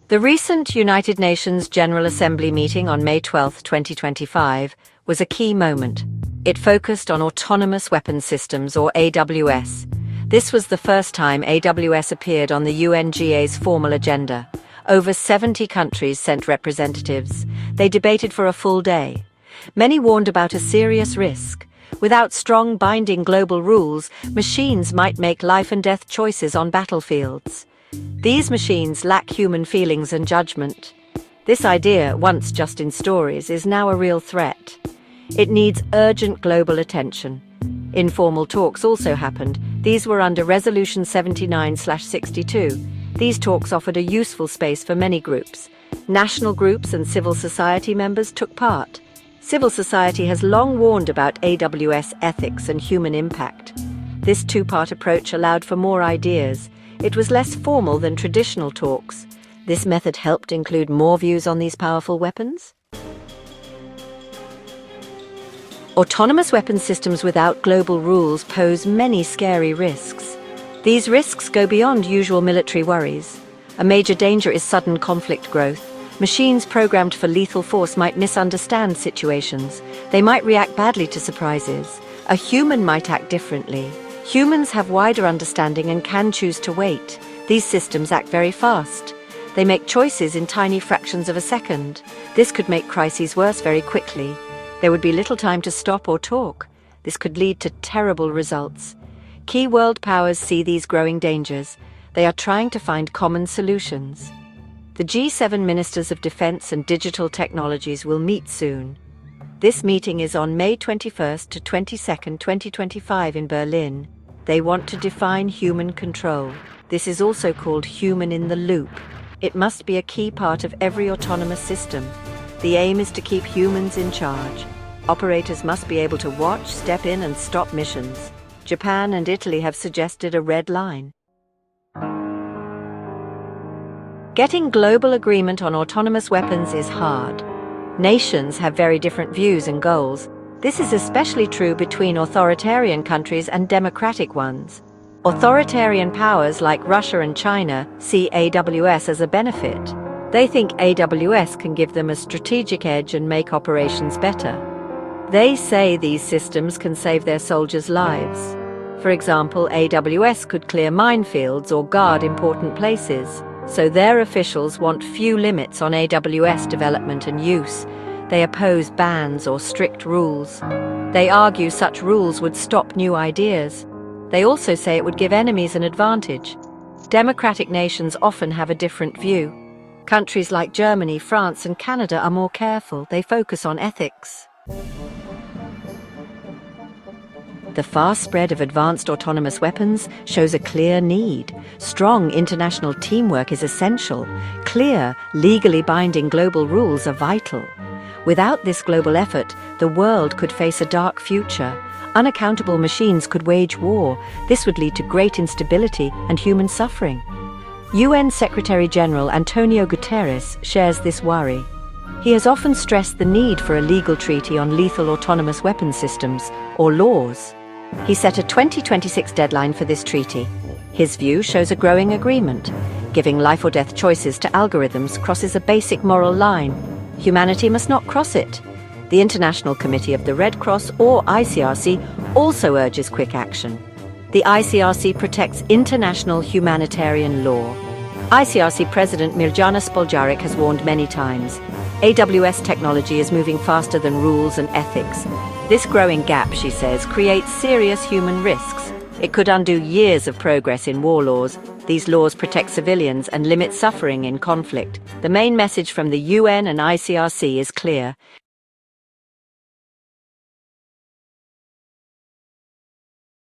The recent United Nations General Assembly meeting on May 12, 2025, was a key moment. It focused on autonomous weapons systems, or AWS. This was the first time AWS appeared on the UNGA's formal agenda. Over 70 countries sent representatives. They debated for a full day. Many warned about a serious risk. Without strong binding global rules, machines might make life-and-death choices on battlefields. These machines lack human feelings and judgment. This idea, once just in stories, is now a real threat. It needs urgent global attention. Informal talks also happened. These were under Resolution 79/62. These talks offered a useful space for many groups. National groups and civil society members took part. Civil society has long warned about AWS ethics and human impact. This two-part approach allowed for more ideas. It was less formal than traditional talks. This method helped include more views on these powerful weapons. Autonomous weapons systems without global rules pose many scary risks. These risks go beyond usual military worries. A major danger is sudden conflict growth. Machines programmed for lethal force might misunderstand situations. They might react badly to surprises. A human might act differently. Humans have wider understanding and can choose to wait. These systems act very fast. They make choices in tiny fractions of a second. This could make crises worse very quickly. There would be little time to stop or talk. This could lead to terrible results. Key world powers see these growing dangers. They are trying to find common solutions. The G7 Ministers of Defense and Digital Technologies will meet soon. This meeting is on May 21st to 22nd, 2025 in Berlin. They want to define human control. This is also called human in the loop. It must be a key part of every autonomous system. The aim is to keep humans in charge. Operators must be able to watch, step in and stop missions. Japan and Italy have suggested a red line. Getting global agreement on autonomous weapons is hard. Nations have very different views and goals. This is especially true between authoritarian countries and democratic ones. Authoritarian powers like Russia and China see AWS as a benefit. They think AWS can give them a strategic edge and make operations better. They say these systems can save their soldiers' lives. For example, AWS could clear minefields or guard important places. So their officials want few limits on AWS development and use. They oppose bans or strict rules. They argue such rules would stop new ideas. They also say it would give enemies an advantage. Democratic nations often have a different view. Countries like Germany, France, and Canada are more careful. They focus on ethics. The fast spread of advanced autonomous weapons shows a clear need. Strong international teamwork is essential. Clear, legally binding global rules are vital. Without this global effort, the world could face a dark future. Unaccountable machines could wage war. This would lead to great instability and human suffering. UN Secretary-General Antonio Guterres shares this worry. He has often stressed the need for a legal treaty on lethal autonomous weapons systems, or laws. He set a 2026 deadline for this treaty. His view shows a growing agreement. Giving life-or-death choices to algorithms crosses a basic moral line. Humanity must not cross it. The International Committee of the Red Cross, or ICRC, also urges quick action. The ICRC protects international humanitarian law. ICRC President Mirjana Spoljaric has warned many times. AWS technology is moving faster than rules and ethics. This growing gap, she says, creates serious human risks. It could undo years of progress in war laws. These laws protect civilians and limit suffering in conflict. The main message from the UN and ICRC is clear.